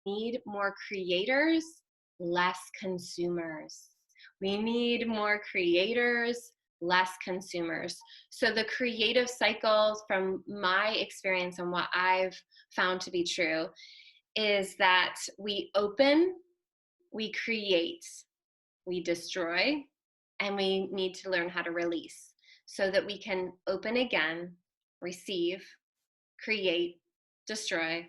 need more creators, less consumers. We need more creators, less consumers. So the creative cycle, from my experience and what I've found to be true, is that we open, we create, we destroy, and we need to learn how to release so that we can open again, receive, create, destroy,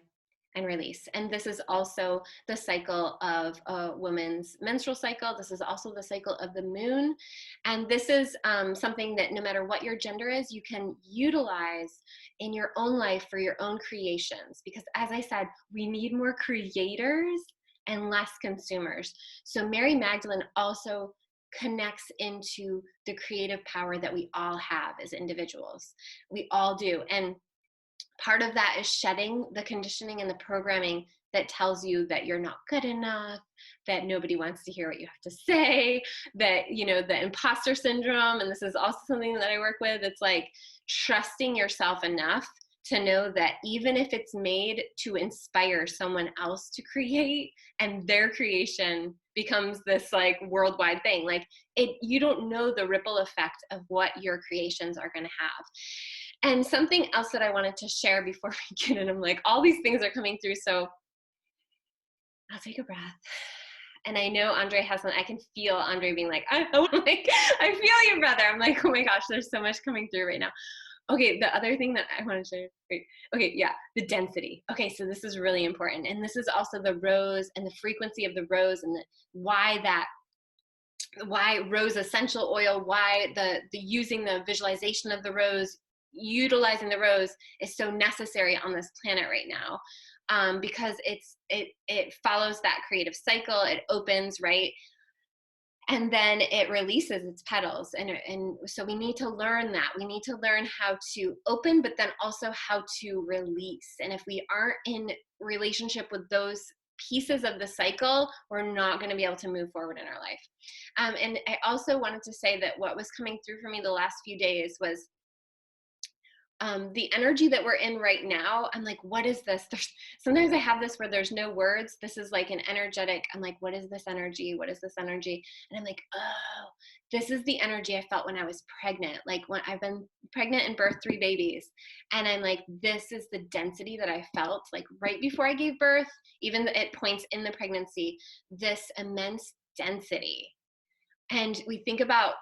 and release. And this is also the cycle of a woman's menstrual cycle. This is also the cycle of the moon. And this is something that no matter what your gender is, you can utilize in your own life for your own creations. Because as I said, we need more creators and less consumers. So Mary Magdalene also connects into the creative power that we all have as individuals. We all do. And part of that is shedding the conditioning and the programming that tells you that you're not good enough, that nobody wants to hear what you have to say, that, you know, the imposter syndrome. And this is also something that I work with. It's like trusting yourself enough to know that even if it's made to inspire someone else to create and their creation becomes this like worldwide thing, like you don't know the ripple effect of what your creations are going to have. And something else that I wanted to share before we get in, I'm like, all these things are coming through. So I'll take a breath. And I know Andrei has something. I can feel Andrei being like, I feel you, brother. I'm like, oh my gosh, there's so much coming through right now. Okay, the other thing that I want to share. Okay, yeah, the density. Okay, so this is really important. And this is also the rose and the frequency of the rose and why rose essential oil, why the using the visualization of the rose, utilizing the rose is so necessary on this planet right now, because it follows that creative cycle. It opens, right? And then it releases its petals. And so we need to learn that. We need to learn how to open, but then also how to release. And if we aren't in relationship with those pieces of the cycle, we're not going to be able to move forward in our life. And I also wanted to say that what was coming through for me the last few days was the energy that we're in right now. I'm like, what is this? Sometimes I have this where there's no words. This is like an energetic, I'm like, what is this energy? What is this energy? And I'm like, oh, this is the energy I felt when I was pregnant. Like when I've been pregnant and birthed 3 babies. And I'm like, this is the density that I felt like right before I gave birth, even at points in the pregnancy, this immense density. And we think about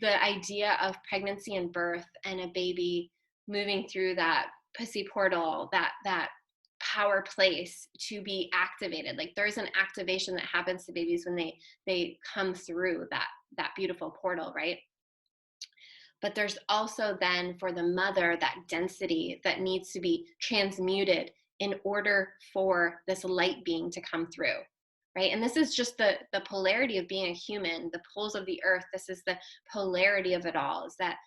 the idea of pregnancy and birth and a baby moving through that pussy portal, that power place to be activated. Like there's an activation that happens to babies when they come through that beautiful portal, right? But there's also then for the mother that density that needs to be transmuted in order for this light being to come through. Right? And this is just the polarity of being a human, the poles of the earth. This is the polarity of it all, is that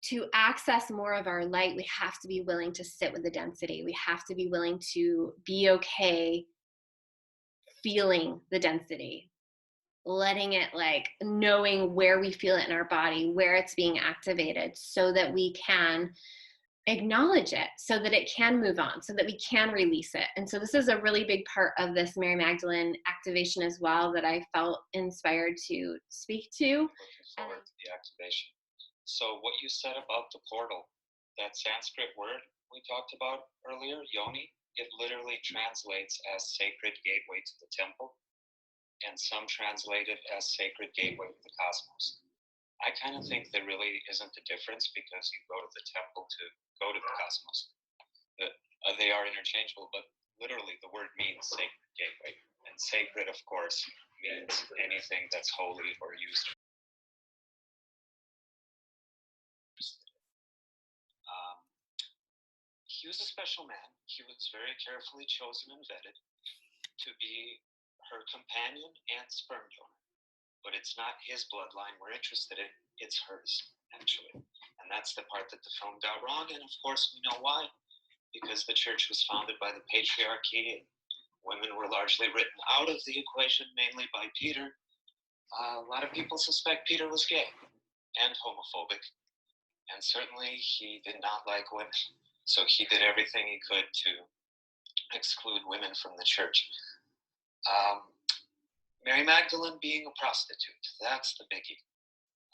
to access more of our light, we have to be willing to sit with the density. We have to be willing to be okay feeling the density, letting it, like knowing where we feel it in our body, where it's being activated, so that we can acknowledge it, so that it can move on, so that we can release it. And so this is a really big part of this Mary Magdalene activation as well that I felt inspired to speak to. Looking forward to the activation. So what you said about the portal, that Sanskrit word we talked about earlier, yoni, it literally translates as sacred gateway to the temple, and some translate it as sacred gateway to the cosmos. I kind of think there really isn't a difference, because you go to the temple to go to the cosmos. They are interchangeable, but literally the word means sacred gateway. And sacred, of course, means anything that's holy or used. He was a special man. He was very carefully chosen and vetted to be her companion and sperm donor. But it's not his bloodline we're interested in, it's hers, actually. And that's the part that the film got wrong, and of course we know why. Because the church was founded by the patriarchy, and women were largely written out of the equation, mainly by Peter. A lot of people suspect Peter was gay and homophobic, and certainly he did not like women. So he did everything he could to exclude women from the church. Mary Magdalene being a prostitute, that's the biggie.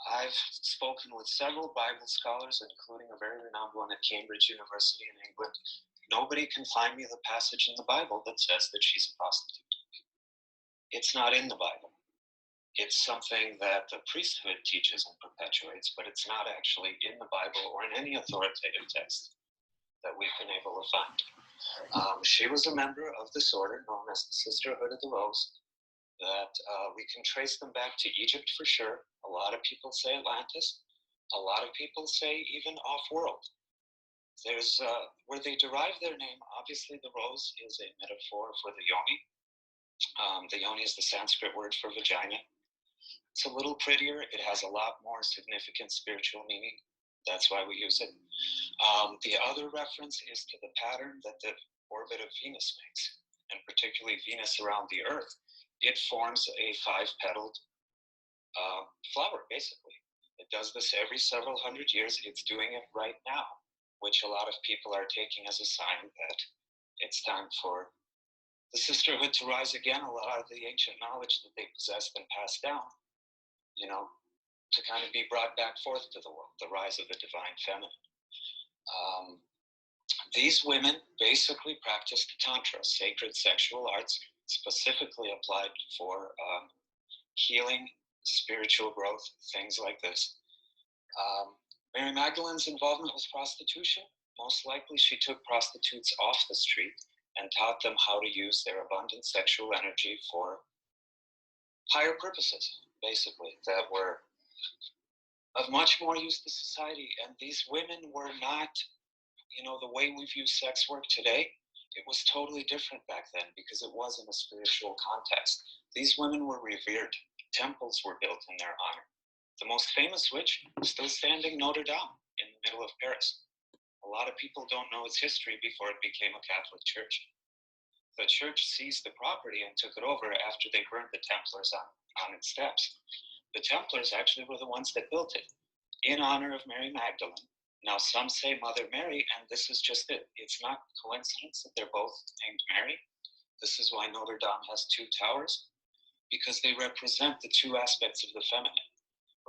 I've spoken with several Bible scholars, including a very renowned one at Cambridge University in England. Nobody can find me the passage in the Bible that says that she's a prostitute. It's not in the Bible. It's something that the priesthood teaches and perpetuates, but it's not actually in the Bible or in any authoritative text that we've been able to find. She was a member of this order known as the Sisterhood of the Rose, that we can trace them back to Egypt for sure. A lot of people say Atlantis. A lot of people say even off-world. There's where they derive their name. Obviously, the rose is a metaphor for the yoni. The yoni is the Sanskrit word for vagina. It's a little prettier. It has a lot more significant spiritual meaning. That's why we use it. The other reference is to the pattern that the orbit of Venus makes, and particularly Venus around the Earth. It forms a 5-petaled flower, basically. It does this every several hundred years. It's doing it right now, which a lot of people are taking as a sign that it's time for the sisterhood to rise again. A lot of the ancient knowledge that they possessed and passed down, to kind of be brought back forth to the world, the rise of the divine feminine. These women basically practiced Tantra, sacred sexual arts, specifically applied for healing, spiritual growth, things like this. Mary Magdalene's involvement with prostitution, most likely she took prostitutes off the street and taught them how to use their abundant sexual energy for higher purposes, basically, that were of much more use to society. And these women were not, the way we view sex work today. It was totally different back then because it was in a spiritual context. These women were revered. Temples were built in their honor. The most famous witch is still standing, Notre Dame, in the middle of Paris. A lot of people don't know its history before it became a Catholic church. The church seized the property and took it over after they burned the Templars on its steps. The Templars actually were the ones that built it in honor of Mary Magdalene. Now, some say Mother Mary, and this is just it. It's not coincidence that they're both named Mary. This is why Notre Dame has 2 towers, because they represent the 2 aspects of the feminine,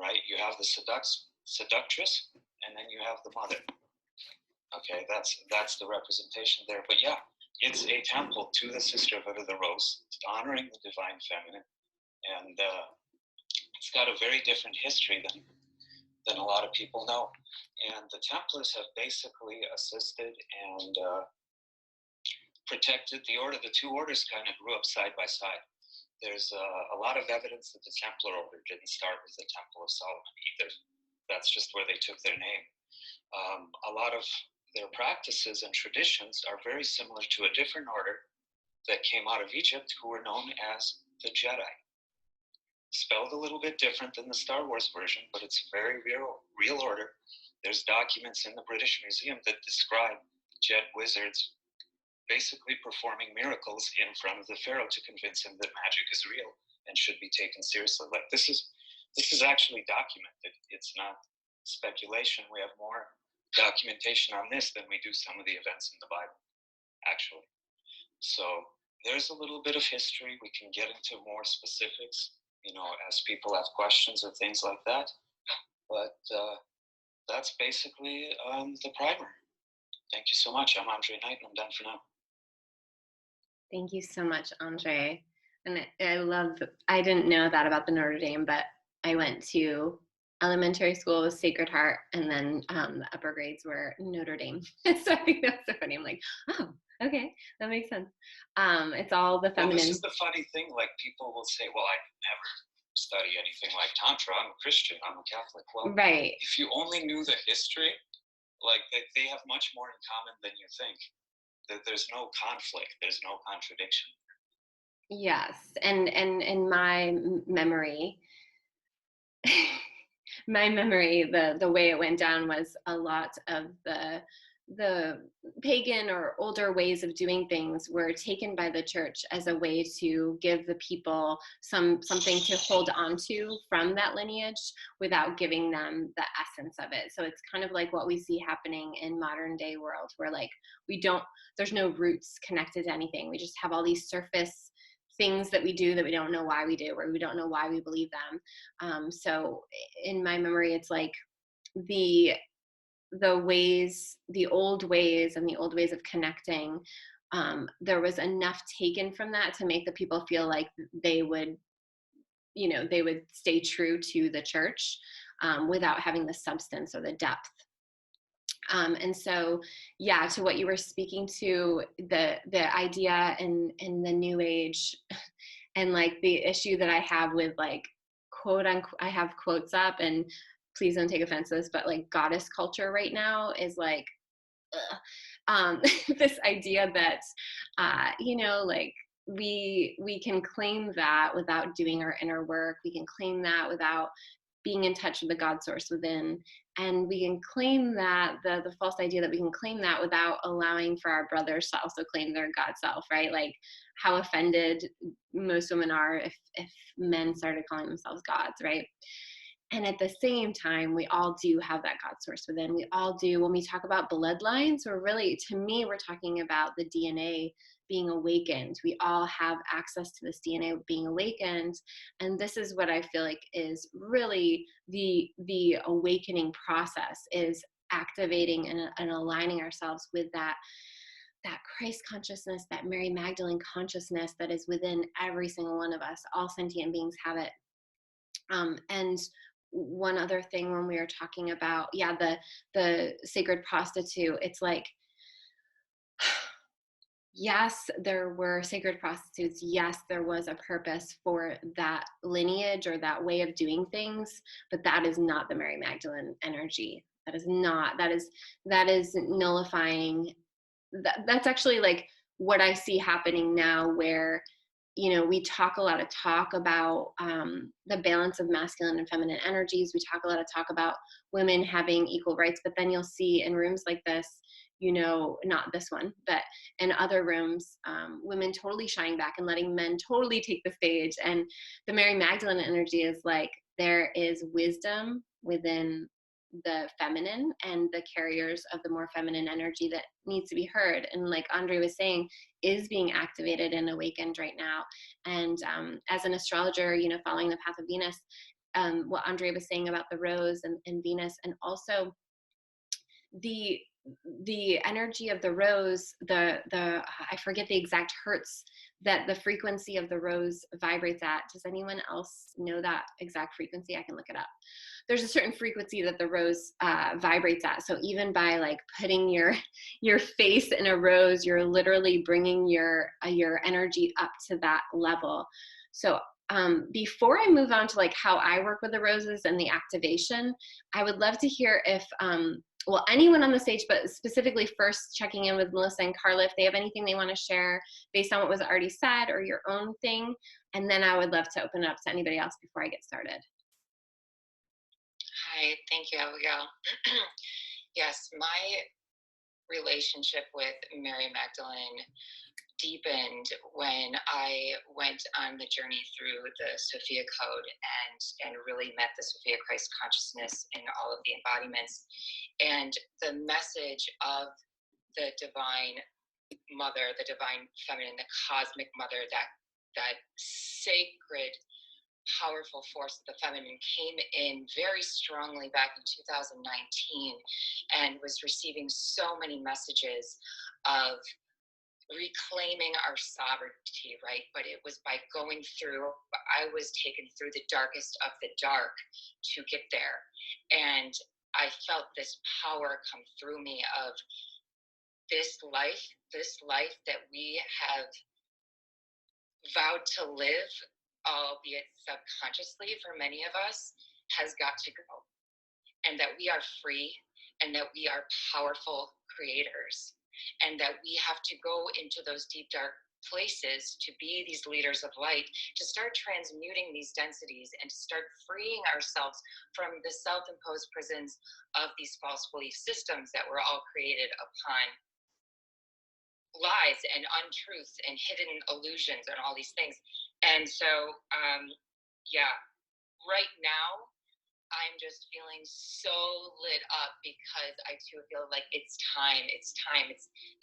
right? You have the seductress, and then you have the mother. Okay, that's the representation there. But yeah, it's a temple to the Sisterhood of the Rose, honoring the divine feminine, and it's got a very different history than a lot of people know. And the Templars have basically assisted and protected the order. The 2 orders kind of grew up side by side. There's a lot of evidence that the Templar order didn't start with the Temple of Solomon either. That's just where they took their name. A lot of their practices and traditions are very similar to a different order that came out of Egypt, who were known as the Jedi. Spelled a little bit different than the Star Wars version, but it's a very real order. There's documents in the British Museum that describe Jedi wizards basically performing miracles in front of the pharaoh to convince him that magic is real and should be taken seriously. Like this is actually documented. It's not speculation. We have more documentation on this than we do some of the events in the Bible, actually. So there's a little bit of history. We can get into more specifics, as people have questions or things like that. But that's basically the primer. Thank you so much. I'm Andrei Knight, and I'm done for now. Thank you so much, Andrei. And I didn't know that about the Notre Dame, but I went to elementary school with Sacred Heart, and then the upper grades were Notre Dame. So I think that's so funny. I'm like, oh, okay, that makes sense. It's all the feminine. Well, this is the funny thing. Like people will say, well, I never study anything like Tantra. I'm a Christian. I'm a Catholic. Well, right. If you only knew the history, like they have much more in common than you think. There's no conflict. There's no contradiction. Yes, and in my memory, the way it went down was a lot of the the pagan or older ways of doing things were taken by the church as a way to give the people something to hold on to from that lineage without giving them the essence of it. So it's kind of like what we see happening in modern day world, where like there's no roots connected to anything. We just have all these surface things that we do that we don't know why we do, or we don't know why we believe them. So in my memory, it's like the the old ways and the old ways of connecting, there was enough taken from that to make the people feel like they would, they would stay true to the church, without having the substance or the depth. And so, yeah, to what you were speaking to, the idea in the new age, and like the issue that I have with like quote unquote, I have quotes up, and please don't take offense to this, but like goddess culture right now is like, this idea that, like we can claim that without doing our inner work. We can claim that without being in touch with the God source within. And we can claim that the false idea that we can claim that without allowing for our brothers to also claim their God self, right? Like how offended most women are if men started calling themselves gods, right? And at the same time, we all do have that God source within. We all do. When we talk about bloodlines, we're really, to me, we're talking about the DNA being awakened. We all have access to this DNA being awakened. And this is what I feel like is really the awakening process, is activating and aligning ourselves with that Christ consciousness, that Mary Magdalene consciousness that is within every single one of us. All sentient beings have it. And one other thing, when we were talking about, the sacred prostitute, it's like, yes, there were sacred prostitutes. Yes, there was a purpose for that lineage or that way of doing things, but that is not the Mary Magdalene energy. That is not, that is nullifying. That's actually like what I see happening now, where we talk a lot of talk about the balance of masculine and feminine energies. We talk a lot of talk about women having equal rights, but then you'll see in rooms like this, not this one, but in other rooms, women totally shying back and letting men totally take the stage. And the Mary Magdalene energy is like, there is wisdom within the feminine and the carriers of the more feminine energy that needs to be heard. And like Andrei was saying, is being activated and awakened right now. And as an astrologer, following the path of Venus, what Andrei was saying about the rose and Venus, and also the energy of the rose, the I forget the exact hertz that the frequency of the rose vibrates at. Does anyone else know that exact frequency? I can look it up. There's a certain frequency that the rose vibrates at. So even by like putting your face in a rose, you're literally bringing your energy up to that level. So before I move on to like how I work with the roses and the activation, I would love to hear if anyone on the stage, but specifically first checking in with Melissa and Carla, if they have anything they want to share based on what was already said or your own thing. And then I would love to open it up to anybody else before I get started. Hi, thank you, Abigail. Yes, my relationship with Mary Magdalene deepened when I went on the journey through the Sophia Code and really met the Sophia Christ consciousness in all of the embodiments. And the message of the divine mother, the divine feminine, the cosmic mother, that sacred, powerful force of the feminine came in very strongly back in 2019 and was receiving so many messages of reclaiming our sovereignty, right? But it was by going through, I was taken through the darkest of the dark to get there. And I felt this power come through me of this life that we have vowed to live, albeit subconsciously for many of us, has got to go. And that we are free, and that we are powerful creators, and that we have to go into those deep dark places to be these leaders of light, to start transmuting these densities and to start freeing ourselves from the self-imposed prisons of these false belief systems that were all created upon lies and untruths and hidden illusions and all these things. And so, yeah, right now, I'm just feeling so lit up because I too feel like it's time. It's time.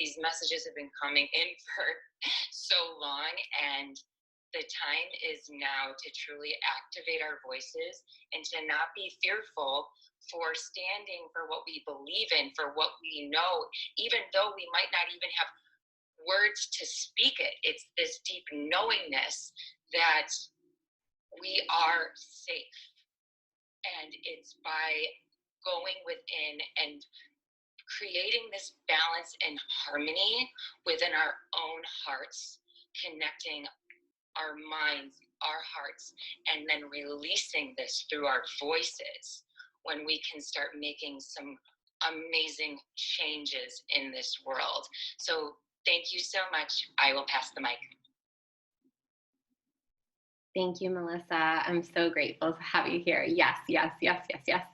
These messages have been coming in for so long, and the time is now to truly activate our voices and to not be fearful for standing for what we believe in, for what we know, even though we might not even have words to speak it. It's this deep knowingness that we are safe. And it's by going within and creating this balance and harmony within our own hearts, connecting our minds, our hearts, and then releasing this through our voices, when we can start making some amazing changes in this world. So thank you so much. I will pass the mic. Thank you, Melissa. I'm so grateful to have you here. Yes, yes, yes, yes, yes.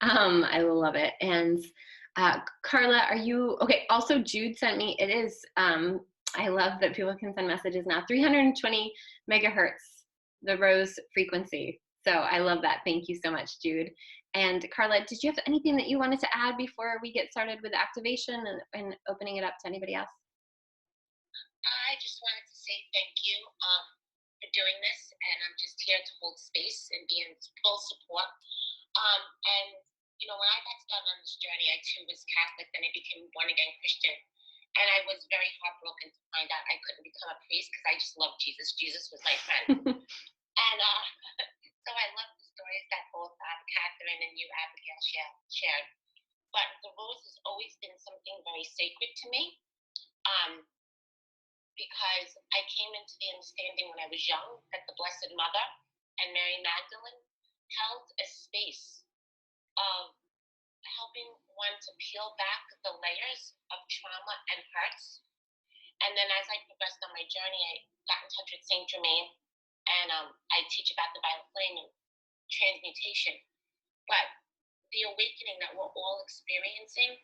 I love it. And Carla, are you okay? Also, Jude sent me. It is. I love that people can send messages now. 320 megahertz, the rose frequency. So I love that. Thank you so much, Jude. And Carla, did you have anything that you wanted to add before we get started with activation and opening it up to anybody else? I just wanted to say thank you for doing this, and I'm just here to hold space and be in full support. And you know, when I got started on this journey, I too was Catholic, then I became born again Christian, and I was very heartbroken to find out I couldn't become a priest because I just loved Jesus. Jesus was my friend, and so I love the stories that both Catherine and you, Abigail, shared. But the rose has always been something very sacred to me. Because I came into the understanding when I was young that the Blessed Mother and Mary Magdalene held a space of helping one to peel back the layers of trauma and hurts. And then as I progressed on my journey, I got in touch with Saint Germain, and I teach about the violet flame and transmutation. But the awakening that we're all experiencing,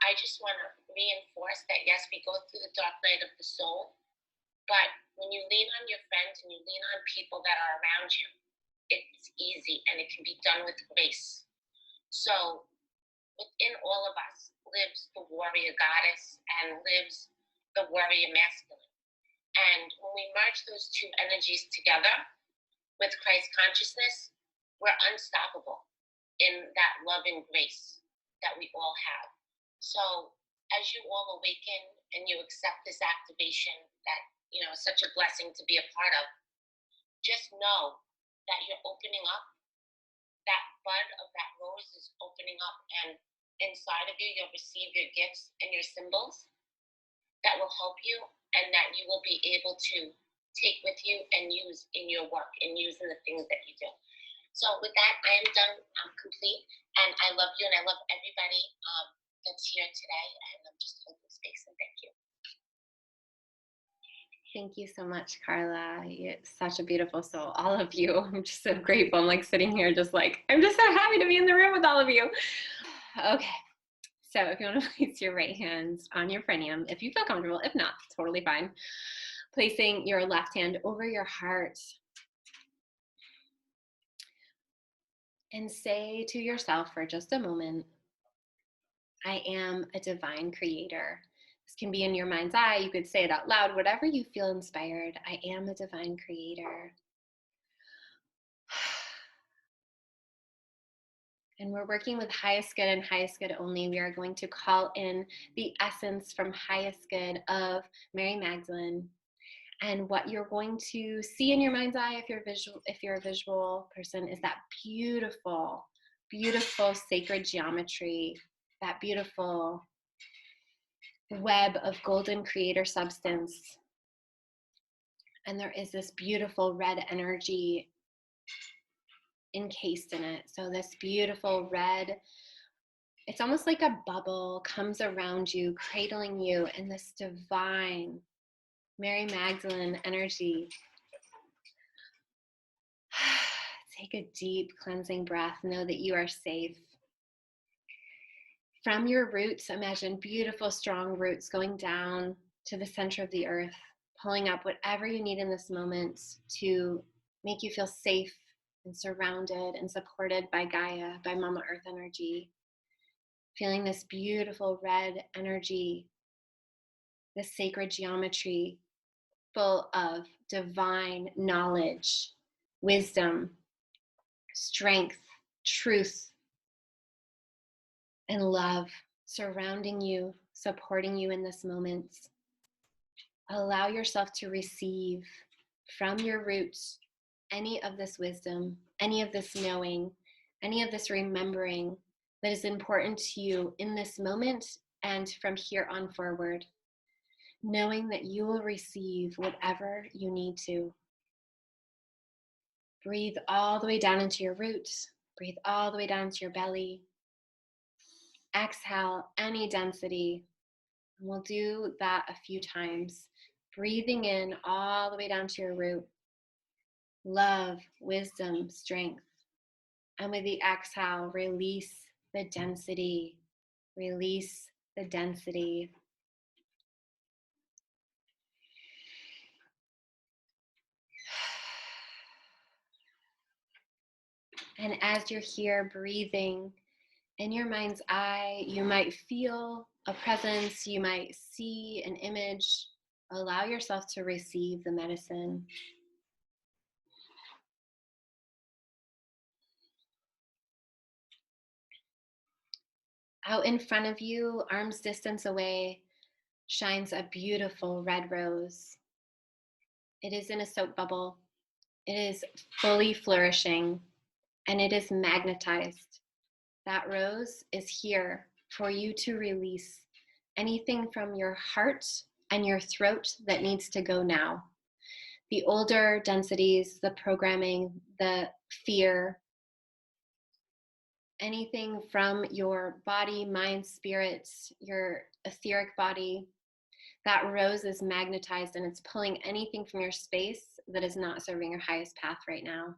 I just want to reinforce that, yes, we go through the dark night of the soul, but when you lean on your friends and you lean on people that are around you, it's easy and it can be done with grace. So within all of us lives the warrior goddess and lives the warrior masculine. And when we merge those two energies together with Christ consciousness, we're unstoppable in that love and grace that we all have. So as you all awaken and you accept this activation that, you know, is such a blessing to be a part of, just know that you're opening up, that bud of that rose is opening up, and inside of you, you'll receive your gifts and your symbols that will help you and that you will be able to take with you and use in your work and use in the things that you do. So with that, I am done. I'm complete. And I love you and I love everybody that's here today, and I'm just holding space, and thank you. Thank you so much, Carla. You're such a beautiful soul, all of you. I'm just so grateful. I'm like sitting here just like, I'm just so happy to be in the room with all of you. Okay, so if you want to place your right hand on your perineum, if you feel comfortable, if not, totally fine. Placing your left hand over your heart, and say to yourself for just a moment, I am a divine creator. This can be in your mind's eye. You could say it out loud, whatever you feel inspired. I am a divine creator. And we're working with highest good and highest good only. We are going to call in the essence from highest good of Mary Magdalene. And what you're going to see in your mind's eye, if you're a visual person, is that beautiful, beautiful sacred geometry, that beautiful web of golden creator substance. And there is this beautiful red energy encased in it. So this beautiful red, it's almost like a bubble, comes around you, cradling you in this divine, Mary Magdalene energy. Take a deep cleansing breath. Know that you are safe. From your roots, imagine beautiful, strong roots going down to the center of the earth, pulling up whatever you need in this moment to make you feel safe and surrounded and supported by Gaia, by Mama Earth energy. Feeling this beautiful red energy, this sacred geometry full of divine knowledge, wisdom, strength, truth, and love surrounding you, supporting you in this moment. Allow yourself to receive from your roots any of this wisdom, any of this knowing, any of this remembering that is important to you in this moment and from here on forward, knowing that you will receive whatever you need to. Breathe all the way down into your roots. Breathe all the way down into your belly. Exhale any density. And we'll do that a few times. Breathing in all the way down to your root. Love, wisdom, strength. And with the exhale, release the density. Release the density. And as you're here breathing, in your mind's eye, you might feel a presence, you might see an image. Allow yourself to receive the medicine. Out in front of you, arm's distance away, shines a beautiful red rose. It is in a soap bubble. It is fully flourishing, and it is magnetized. That rose is here for you to release anything from your heart and your throat that needs to go now. The older densities, the programming, the fear, anything from your body, mind, spirit, your etheric body, that rose is magnetized and it's pulling anything from your space that is not serving your highest path right now.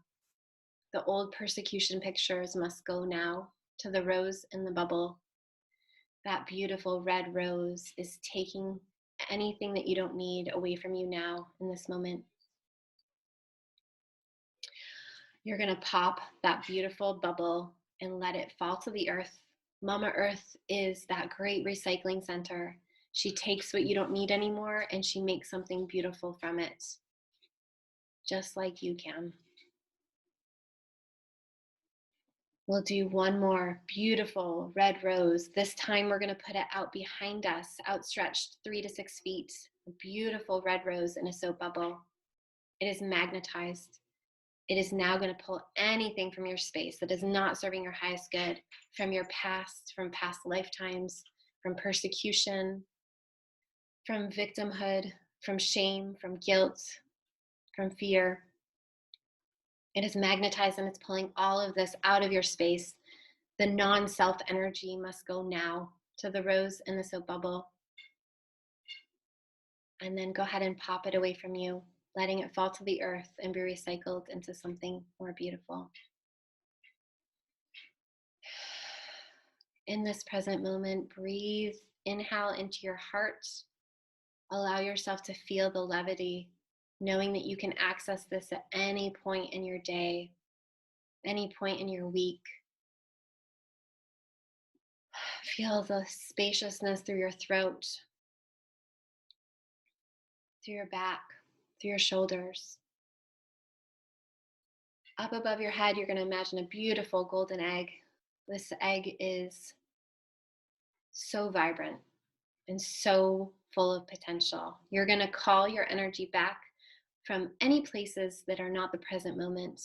The old persecution pictures must go now to the rose in the bubble. That beautiful red rose is taking anything that you don't need away from you now in this moment. You're going to pop that beautiful bubble and let it fall to the earth. Mama Earth is that great recycling center. She takes what you don't need anymore and she makes something beautiful from it, just like you can. We'll do one more beautiful red rose. This time we're going to put it out behind us, outstretched 3 to 6 feet. A beautiful red rose in a soap bubble. It is magnetized. It is now going to pull anything from your space that is not serving your highest good, from your past, from past lifetimes, from persecution, from victimhood, from shame, from guilt, from fear. It is magnetized and it's pulling all of this out of your space. The non-self energy must go now to the rose in the soap bubble. And then go ahead and pop it away from you, letting it fall to the earth and be recycled into something more beautiful. In this present moment, breathe, inhale into your heart. Allow yourself to feel the levity, knowing that you can access this at any point in your day, any point in your week. Feel the spaciousness through your throat, through your back, through your shoulders. Up above your head, you're going to imagine a beautiful golden egg. This egg is so vibrant and so full of potential. You're going to call your energy back from any places that are not the present moment,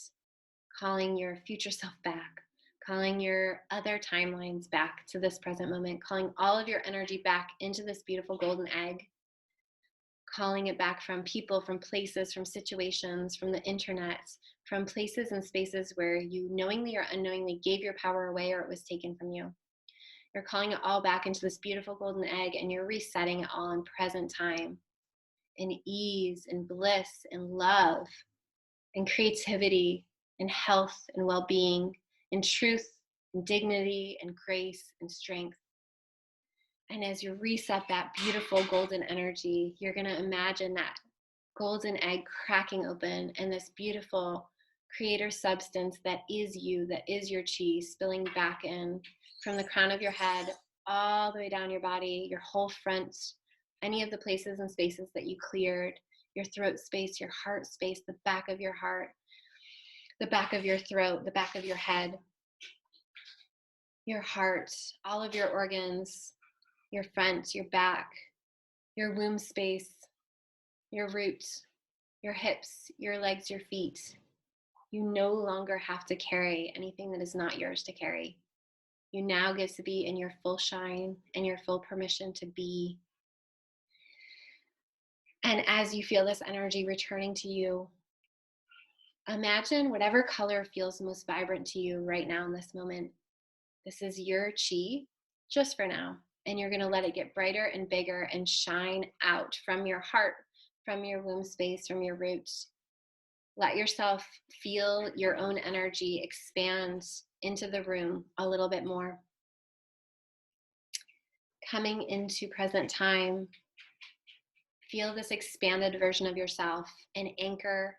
calling your future self back, calling your other timelines back to this present moment, calling all of your energy back into this beautiful golden egg, calling it back from people, from places, from situations, from the internet, from places and spaces where you knowingly or unknowingly gave your power away or it was taken from you. You're calling it all back into this beautiful golden egg and you're resetting it all in present time. and ease and bliss and love and creativity and health and well-being and truth and dignity and grace and strength. And as you reset that beautiful golden energy, you're going to imagine that golden egg cracking open and this beautiful creator substance that is you, that is your chi, spilling back in from the crown of your head all the way down your body, your whole front, any of the places and spaces that you cleared, your throat space, your heart space, the back of your heart, the back of your throat, the back of your head, your heart, all of your organs, your front, your back, your womb space, your root, your hips, your legs, your feet. You no longer have to carry anything that is not yours to carry. You now get to be in your full shine and your full permission to be. And as you feel this energy returning to you, imagine whatever color feels most vibrant to you right now in this moment. This is your chi just for now. And you're going to let it get brighter and bigger and shine out from your heart, from your womb space, from your roots. Let yourself feel your own energy expand into the room a little bit more. Coming into present time, feel this expanded version of yourself and anchor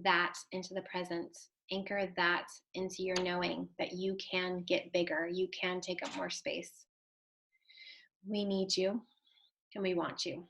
that into the present. Anchor that into your knowing that you can get bigger, you can take up more space. We need you and we want you.